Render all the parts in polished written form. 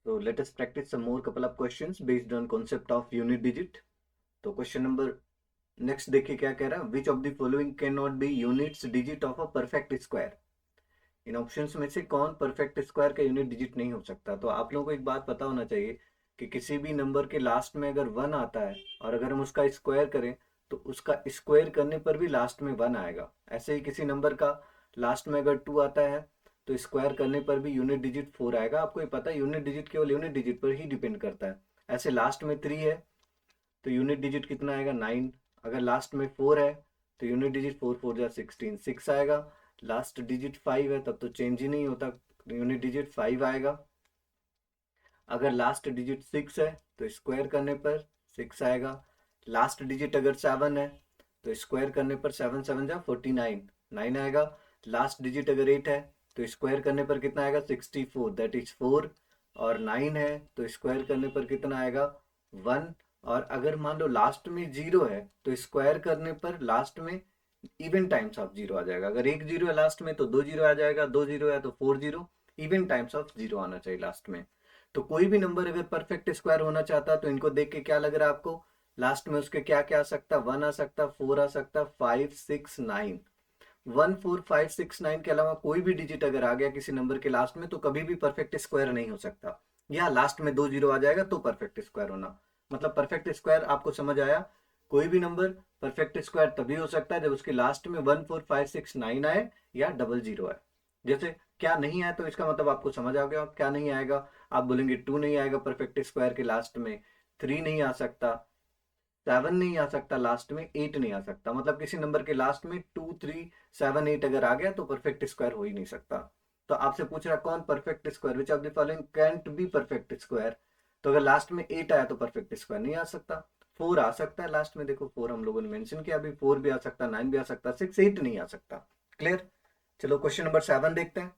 So let us practice some more couple of questions based on concept of unit digit. तो question number next देखिए क्या कह रहा है, which of the following can not be units digit of a perfect square. In options में से कौन perfect square का यूनिट डिजिट नहीं हो सकता। तो आप लोगों को एक बात पता होना चाहिए कि किसी भी नंबर के लास्ट में अगर वन आता है और अगर हम उसका स्क्वायर करें तो उसका स्क्वायर करने पर भी लास्ट में वन आएगा। ऐसे ही किसी नंबर का लास्ट में अगर टू आता है तो स्क्वायर करने पर भी यूनिट डिजिट फोर आएगा। आपको ये पता है यूनिट डिजिट केवल यूनिट डिजिट पर ही डिपेंड करता है। ऐसे लास्ट में थ्री है तो यूनिट डिजिट कितना आएगा, नाइन। अगर लास्ट में फोर है तो यूनिट डिजिट फोर फोर जा सिक्सटीन, सिक्स आएगा। लास्ट डिजिट फाइव है तब तो चेंज ही नहीं होता, यूनिट डिजिट फाइव आएगा। अगर लास्ट डिजिट सिक्स है तो स्क्वायर करने पर सिक्स आएगा। लास्ट डिजिट अगर सेवन है तो स्क्वायर करने पर सेवन सेवन जा फोर्टी नाइन, नाइन आएगा। लास्ट डिजिट अगर एट है तो स्क्वायर करने पर कितना आएगा, sixty four, that is four. और नाइन है तो स्क्वायर करने पर कितना आएगा, वन। और अगर मान लो लास्ट में जीरो है तो स्क्वायर करने पर लास्ट में इवन टाइम्स ऑफ जीरो आ जाएगा। अगर एक जीरो है लास्ट में तो दो जीरो आ जाएगा, दो जीरो है तो four zero, even times of zero आना चाहिए लास्ट में। तो कोई भी नंबर अगर परफेक्ट स्क्वायर होना चाहता है तो इनको देख के क्या लग रहा है आपको, लास्ट में उसके क्या क्या आ सकता है, वन आ सकता, फोर आ सकता, five six nine. One four five six nine के अलावा कोई भी डिजिट अगर आ गया किसी नंबर के लास्ट में तो कभी भी परफेक्ट स्क्वायर नहीं हो सकता। या लास्ट में दो जीरो आ जाएगा तो परफेक्ट स्क्वायर होना, मतलब परफेक्ट स्क्वायर आपको समझ आया। कोई भी नंबर परफेक्ट स्क्वायर तभी हो सकता है जब उसके लास्ट में one four five six nine आए या डबल जीरो आए। जैसे क्या नहीं आया तो इसका मतलब आपको समझ आ गया क्या नहीं आएगा। आप बोलेंगे टू नहीं आएगा परफेक्ट स्क्वायर के लास्ट में, थ्री नहीं आ सकता, सेवन नहीं आ सकता लास्ट में, एट नहीं आ सकता। मतलब किसी नंबर के लास्ट में टू थ्री सेवन एट अगर आ गया तो परफेक्ट स्क्वायर हो ही नहीं सकता। तो आपसे पूछ रहा कौन perfect square, which of the following cantt be perfect square. तो अगर लास्ट में एट आया तो परफेक्ट स्क्वायर नहीं आ सकता। फोर आ सकता है लास्ट में, देखो फोर हम लोगों ने मेंशन किया, अभी फोर भी आ सकता, नाइन भी आ सकता, सिक्स एट नहीं आ सकता। क्लियर। चलो क्वेश्चन नंबर सेवन देखते हैं।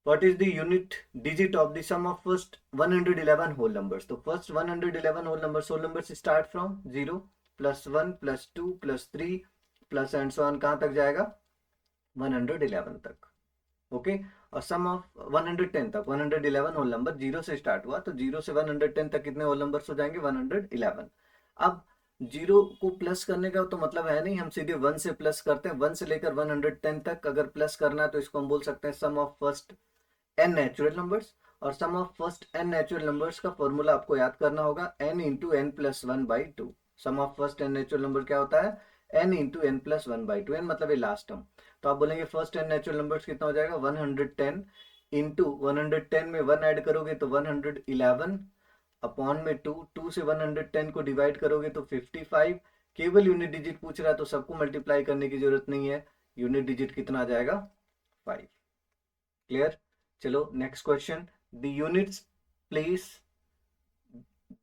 What is the unit digit of the sum of first 111 whole numbers? तो first 111 whole numbers start from 0 plus 1 plus 2 plus 3 plus and so on, कहाँ तक जाएगा, 111 तक। ओके। और सम ऑफ 110 तक, 111 होल नंबर जीरो से स्टार्ट हुआ तो जीरो से 110 तक कितने होल नंबर्स हो जाएंगे, 111। अब जीरो को प्लस करने का तो मतलब है नहीं, हम सीधे वन से प्लस करते हैं। वन से लेकर 110 तक अगर प्लस करना है तो इसको हम बोल सकते हैं sum of first n natural numbers. और sum of first n natural numbers का फॉर्मूला आपको याद करना होगा, n into n plus one by two. Sum of first n natural number क्या होता है, n into n plus one by two, n मतलब ये लास्ट टर्म। तो आप बोलेंगे फर्स्ट एन नेचुरल नंबर्स कितना हो जाएगा, 110 इंटू 110 में वन ऐड करोगे तो 111 अपॉन में टू, टू से 110 को डिवाइड करोगे तो 55। केवल यूनिट डिजिट पूछ रहा है तो सबको मल्टीप्लाई करने की जरूरत नहीं है, यूनिट डिजिट कितना आ जाएगा, फाइव। क्लियर। चलो next question, the units place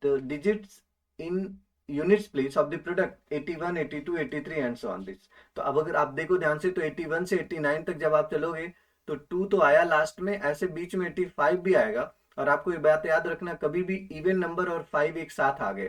the digits in units place of the product 81 82 83 and so on this. तो अब अगर आप देखो ध्यान से तो 81 से 89 तक जब आप चलोगे तो टू तो आया लास्ट में, ऐसे बीच में 85 भी आएगा। और आपको ये बात याद रखना, कभी भी इवन नंबर और फाइव एक साथ आ गए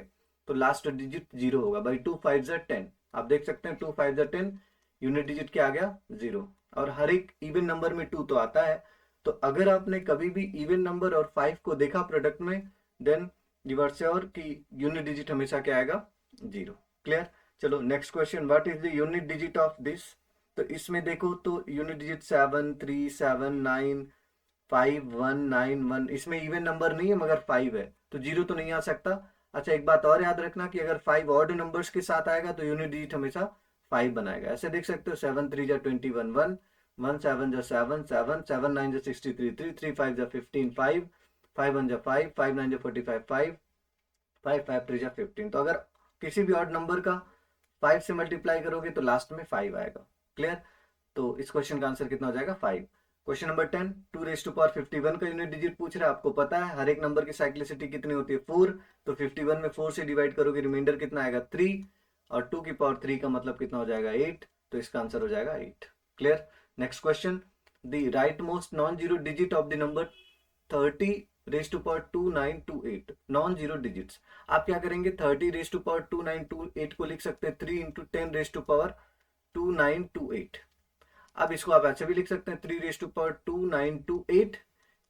तो लास्ट डिजिट जीरो होगा। भाई टू फाइव जा टेन, आप देख सकते हैं टू फाइव जा टेन, यूनिट डिजिट क्या आ गया, जीरो। और हर एक इवन नंबर में टू तो आता है। तो अगर आपने कभी भी इवन नंबर और फाइव को देखा प्रोडक्ट में, देन यू आर श्योर कि यूनिट डिजिट हमेशा क्या आएगा, जीरो। क्लियर। चलो next question, what is the unit digit of this. तो इसमें देखो तो unit digit seven three seven nine five one nine one, इसमें इवन नंबर नहीं है मगर फाइव है तो जीरो तो नहीं आ सकता। अच्छा एक बात और याद रखना कि अगर फाइव ऑड नंबर्स के साथ आएगा तो यूनिट डिजिट हमेशा फाइव बनाएगा। ऐसे देख सकते हो, सेवन थ्री जा 21 वन, वन सेवन जा सेवन सेवन, सेवन नाइन जा 63 थ्री, थ्री फाइव जा 15 फाइव, फाइव वन जा फाइव, फाइव नाइन जा 45 फाइव, फाइव फाइव थ्री जा 15। तो अगर किसी भी ऑड नंबर का फाइव से मल्टीप्लाई करोगे तो लास्ट में फाइव आएगा। क्लियर। तो इस क्वेश्चन का आंसर कितना हो जाएगा, five. Question number 10, two raise to power 51 का यूनिट डिजिट पूछ रहा है। आपको पता है हर एक नंबर की साइक्लिसिटी कितनी होती है, फोर। तो 51 में फोर से डिवाइड करोगे रिमाइंडर कितना आएगा, थ्री। और टू की पावर थ्री का मतलब कितना हो जाएगा, एट। तो इसका आंसर हो जाएगा eight. Clear. Next question, the right most non zero digit of the number 30 raise to power 2928, non zero digits. आप क्या करेंगे, 30 रेस टू पावर 2928 को लिख सकते हैं 3 इंटू 10 रेस टू पावर 2928। अब इसको आप ऐसे भी लिख सकते हैं, three raise to power 2928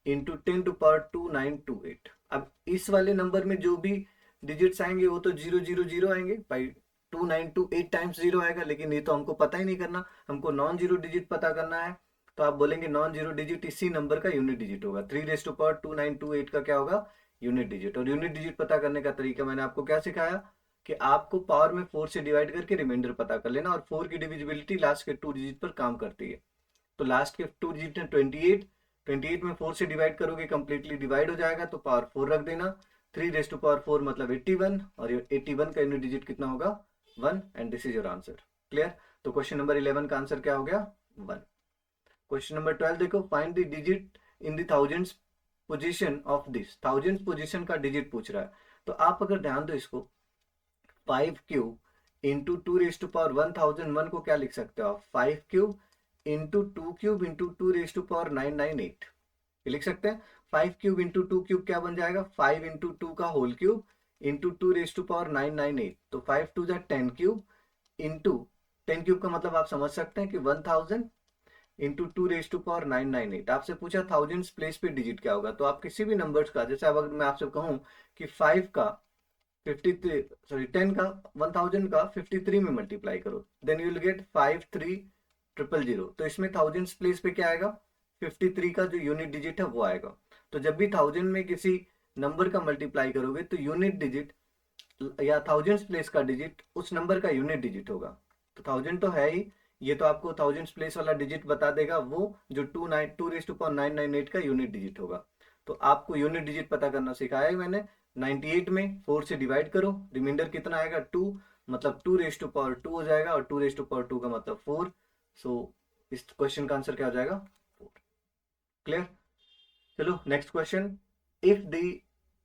into 10⁻²928। अब इस वाले नंबर में जो भी डिजिट्स आएंगे वो तो 000 आएंगे भाई, 2928 टाइम्स 0 आएगा, लेकिन ये तो हमको पता ही नहीं करना, हमको नॉन जीरो डिजिट पता करना है। तो आप बोलेंगे नॉन जीरो डिजिट इसी नंबर का यूनिट डिजिट होगा, 3⁻²928 का क्या होगा, यूनिट डिजिट। और यूनिट डिजिट पता करने का तरीका मैंने आपको क्या सिखाया कि आपको पावर में 4 से डिवाइड करके रिमाइंडर पता कर लेना, और 4 की डिविजिबिलिटी लास्ट के 2 डिजिट पर काम करती है। तो लास्ट के 2 डिजिट है 28, 28 में 4 से डिवाइड करोगे कंप्लीटली डिवाइड हो जाएगा, तो पावर 4 रख देना। 3⁻4 मतलब 81, और ये 81 का यूनिट डिजिट कितना होगा, 1, and this is your answer. Clear. तो क्वेश्चन नंबर 11 का आंसर क्या हो गया, 1। क्वेश्चन नंबर 12 देखो, find the digit in the thousands position of this. Thousands position का डिजिट पूछ रहा है, तो आप अगर ध्यान दो इसको, 5 क्यूब इंटू 2⁻1001 को क्या लिख सकते हो आप, 5 क्यूब इंटू 2 क्यूब इंटू 2⁻998 लिख सकते हैं। 5 क्यूब इंटू 2 क्यूब क्या बन जाएगा, 5 इंटू 2 का होल क्यूब इंटू 2⁻998, तो 5 2 जा 10 क्यूब इंटू 10 क्यूब का मतलब आप समझ सकते हैं कि 1000 इंटू 2⁻998। आपसे पूछा थाउजेंड्स प्लेस पे डिजिट क्या होगा, तो आप किसी भी नंबर्स का, जैसे अब अगर मैं आपसे कहूं कि 5 का 53, सॉरी 10 का 1000 का 53 में मल्टीप्लाई करो, देन यू विल गेट 53000। तो इसमें थाउजेंड्स प्लेस पे क्या आएगा, 53 का जो यूनिट डिजिट है वो आएगा। तो जब भी थाउजेंड में किसी नंबर का मल्टीप्लाई करोगे तो यूनिट डिजिट या थाउजेंड्स प्लेस का डिजिट उस नंबर का यूनिट डिजिट होगा। तो थाउजेंड तो है ही, ये तो आपको थाउजेंड्स प्लेस वाला डिजिट बता देगा, वो जो 2⁻998 का यूनिट डिजिट होगा। तो आपको यूनिट डिजिट पता करना सिखाया है मैंने। 98 में 4 से डिवाइड करो, रिमाइंडर कितना आएगा, 2, मतलब 2⁻2 हो जाएगा, और 2⁻2 का मतलब 4। सो इस क्वेश्चन का आंसर क्या हो जाएगा, 4। क्लियर। चलो next question, if the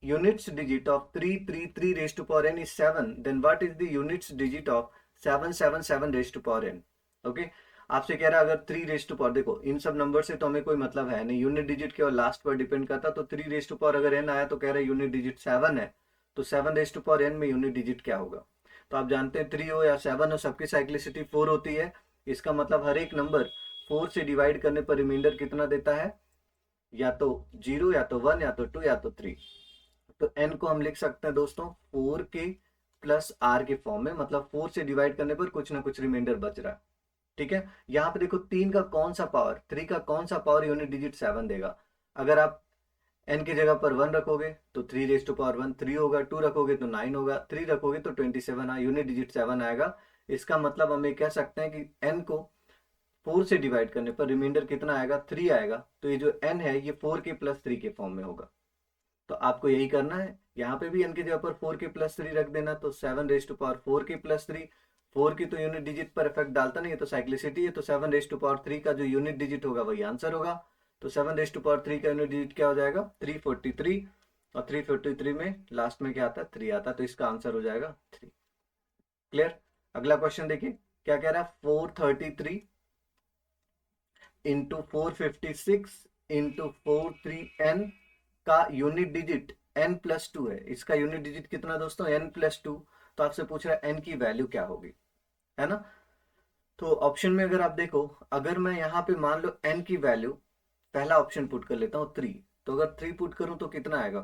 units digit of 333 raised to power n is 7, then what is the units digit of 777 raised to power n? Okay आपसे कह रहा है अगर 3 रेस्ट टू पावर, देखो इन सब नंबर से तो हमें कोई मतलब है नहीं, यूनिट डिजिट के और लास्ट पर डिपेंड करता, तो 3 रेस्ट टू पावर अगर n आया तो कह रहे हैं यूनिट डिजिट 7 है, तो 7 रेस्ट टू पावर n में यूनिट डिजिट क्या होगा। तो आप जानते हैं 3 हो या 7 हो सबकी साइक्लिसिटी 4 होती है, इसका मतलब हर एक नंबर 4 से डिवाइड करने पर रिमाइंडर कितना देता है, या तो 0 या तो 1 या तो 2 या तो 3। तो n को हम लिख सकते हैं दोस्तों 4k प्लस r के फॉर्म में, मतलब 4 से डिवाइड करने पर कुछ ना कुछ रिमाइंडर बच रहा है। ठीक है, यहाँ पे देखो 3 का कौन सा पावर, 3 का कौन सा पावर यूनिट डिजिट 7 देगा। अगर आप n की जगह पर 1 रखोगे तो 3 रेज टू पावर 1 3 होगा, 2 रखोगे तो 9 होगा, 3 रखोगे तो 27 यूनिट डिजिट 7 आएगा। इसका मतलब हम ये कह सकते हैं कि n को 4 से डिवाइड करने पर रिमाइंडर कितना आएगा, 3 आएगा। तो ये जो n है ये 4k प्लस 3 के फॉर्म में होगा। तो आपको यही करना है, यहाँ पे भी n की जगह पर 4k प्लस 3 रख देना, तो 7 raise to power 4k plus 3। 4 की तो यूनिट डिजिट पर इफेक्ट डालता नहीं है, तो साइक्लिसिटी है, तो 7 रेज टू पावर 3 का जो यूनिट डिजिट होगा वही आंसर होगा। तो 7 रेज टू पावर 3 का यूनिट डिजिट क्या हो जाएगा, 343, और 343 में लास्ट में क्या आता है, 3 आता है, तो इसका आंसर हो जाएगा 3। क्लियर। अगला क्वेश्चन देखिए क्या कह रहा है, 433 इंटू 456 इंटू 43n का यूनिट डिजिट n प्लस 2 है। इसका यूनिट डिजिट कितना दोस्तों, n प्लस 2। तो आपसे पूछ रहा है n की वैल्यू क्या होगी, है ना। तो ऑप्शन में अगर आप देखो, अगर मैं यहाँ पे मान लो n की वैल्यू, पहला ऑप्शन पुट कर लेता हूँ 3, तो अगर 3 पुट करूँ तो कितना आएगा,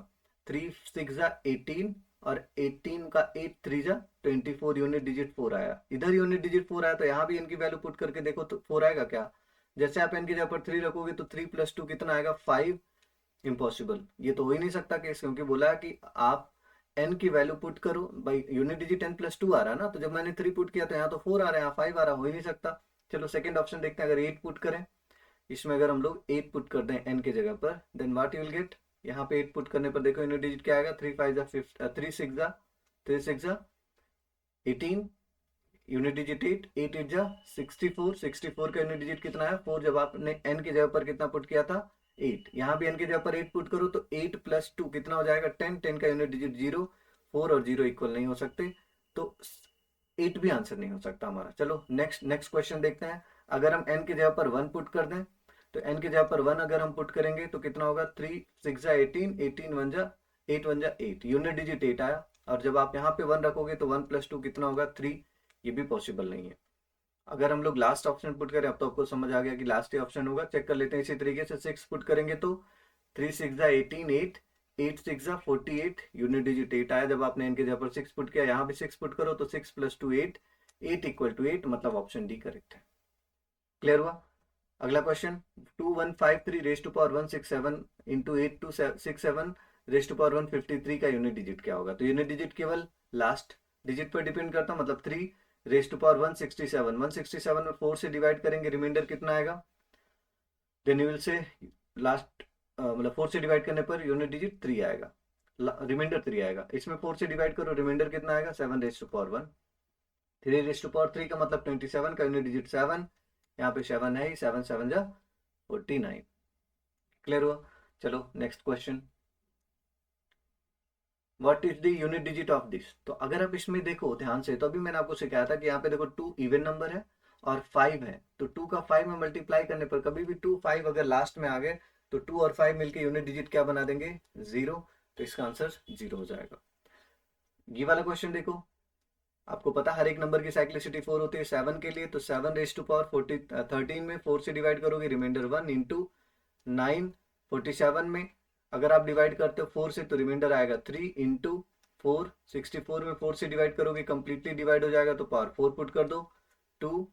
3 6 जा 18, और 18 का 8 3 जा 24, यूनिट डिजिट 4 आया। इधर यूनिट डिजिट 4 आया, तो यहाँ भी n की वैल्यू पुट करके देखो तो 4 आएगा क्या। जैसे आप n की जगह पर 3 रखोगे तो 3 प्लस 2 कितना आएगा, 5। इम्पॉसिबल, ये तो हो ही नहीं सकता केस, क्योंकि बोला है कि आप n की वैल्यू पुट करो, भाई यूनिट डिजिट n प्लस 2 आ रहा है ना, तो जब मैंने 3 पुट किया तो यहाँ तो 4 आ रहा है, यहाँ 5 आ रहा, हो ही नहीं सकता। चलो सेकंड ऑप्शन देखते हैं, अगर 8 पुट करें, इसमें अगर हम लोग 8 पुट कर दें n की जगह पर, then what you will get, यहाँ पे 8 पुट करने पर देखो यूनिट डिजिट क्या आएगा, 3 5 जा 3 6 जा 18, यूनिट डिजिट 8 8 8 जा 64, 64 का यूनिट डिजिट कितना है 4, जब आपने n की जगह पर कितना पुट किया था 8, यहाँ भी n की जगह पर 8 पुट करो तो 8 प्लस 2 कितना हो जाएगा 10, 10 का यूनिट डिजिट 0, 4 और 0 इक्वल नहीं हो सकते, तो 8 भी आंसर नहीं हो सकता हमारा। चलो नेक्स्ट नेक्स्ट क्वेश्चन देखते हैं। अगर हम n की जगह पर 1 पुट कर दें, तो n की जगह पर 1 अगर हम पुट करेंगे तो कितना होगा, 3 6 जा 18, 18 1 जा 8 1 जा 8, यूनिट डिजिट 8 आया। और जब आप यहाँ पे 1 रखोगे तो 1 प्लस 2 कितना होगा 3, ये भी पॉसिबल नहीं है। अगर हम लोग लास्ट ऑप्शन पुट करें, अब तो आपको समझ आ गया कि लास्ट ही ऑप्शन होगा, चेक कर लेते हैं। इसी तरीके से 6 पुट करेंगे तो 3 6 18, 8 8 6 48, यूनिट डिजिट 8 आया। जब आपने इनके जगह पर 6 पुट किया, यहाँ भी 6 पुट करो तो 6 + 2 8, 8 = 8, मतलब ऑप्शन डी करेक्ट है। क्लियर हुआ? अगला question, 2153 raise to power 167 into 8267 raise to power 153 का यूनिट डिजिट क्या होगा? तो यूनिट डिजिट केवल लास्ट डिजिट पर डिपेंड करता, मतलब 3 रेज टू पावर 167, 167 में 4 से डिवाइड करेंगे, रिमाइंडर कितना आएगा? Then you will say last मतलब 4 से डिवाइड करने पर यूनिट डिजिट 3 आएगा, रिमाइंडर 3 आएगा। इसमें 4 से डिवाइड करो, रिमाइंडर कितना आएगा? 7 raise to power 1। 3 raise to power 3 का मतलब 27 का यूनिट डिजिट 7, यहाँ पे 7 है ही, 7 7 जा 49। क्लियर हुआ? चलो next question, what is the unit digit of this? तो अगर आप इसमें देखो ध्यान से, तो अभी मैंने आपको सिखाया था कि यहाँ पे देखो 2 इवन नंबर है और 5 है, तो 2 का 5 में मल्टीप्लाई करने पर कभी भी 2 5 अगर लास्ट में आ गए तो 2 और 5 मिलके यूनिट डिजिट क्या बना देंगे? 0। तो इसका आंसर 0 हो जाएगा। ये वाला क्वेश्चन देखो, आपको पता हर एक नंबर की साइक्लिसिटी 4 होती है। 7 के लिए तो 7 रेज टू पावर 13 में 4 से डिवाइड करोगे, रिमाइंडर 1 इंटू 9। 47 में अगर आप डिवाइड करते हो 4 से तो रिमाइंडर आएगा 3 इंटू 4। 64 में 4 से डिवाइड करोगे, कंप्लीटली डिवाइड हो जाएगा तो पावर 4 पुट कर दो, 2।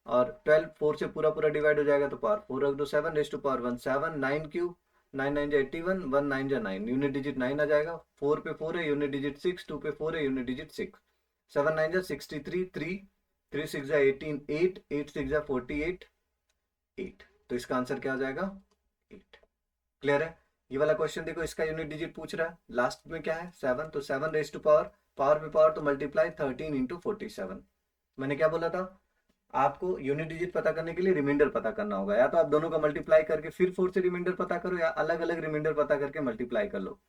और 12 4 से पूरा पूरा डिवाइड हो जाएगा तो पावर 4 रख दो। 7 रेज टू पावर 1 7, 9 क्यूब, 9 9 जा 81, 1 9 जा 9, यूनिट डिजिट 9 आ जाएगा। 4 पे 4 है, यूनिट डिजिट 6, 2 पे 4 है, यूनिट डिजिट 6। 7 9 जा 63, 3 3 6 जा 18, 8 8 6 जा 48, 8। तो इसका आंसर क्या हो जाएगा? 8। क्लियर है? ये वाला क्वेश्चन देखो, इसका यूनिट डिजिट पूछ रहा है, लास्ट में क्या है? 7, तो 7 रेज टू पावर, पावर पे पावर तो मल्टीप्लाई 13 इंटू 47। मैंने क्या बोला था? आपको यूनिट डिजिट पता करने के लिए रिमाइंडर पता करना होगा, या तो आप दोनों का मल्टीप्लाई करके फिर 4 से रिमाइंडर पता करो, या अलग अलग रिमाइंडर पता करके मल्टीप्लाई कर लो।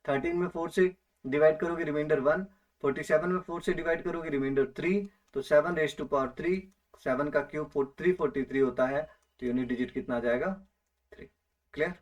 13 में 4 से डिवाइड करोगे, रिमाइंडर 1। 47 में 4 से डिवाइड करोगे, रिमाइंडर 3। तो 7 रेज टू पावर 3, 7 का क्यूब 343 होता है, तो यूनिट डिजिट कितना आ जाएगा? 3। क्लियर?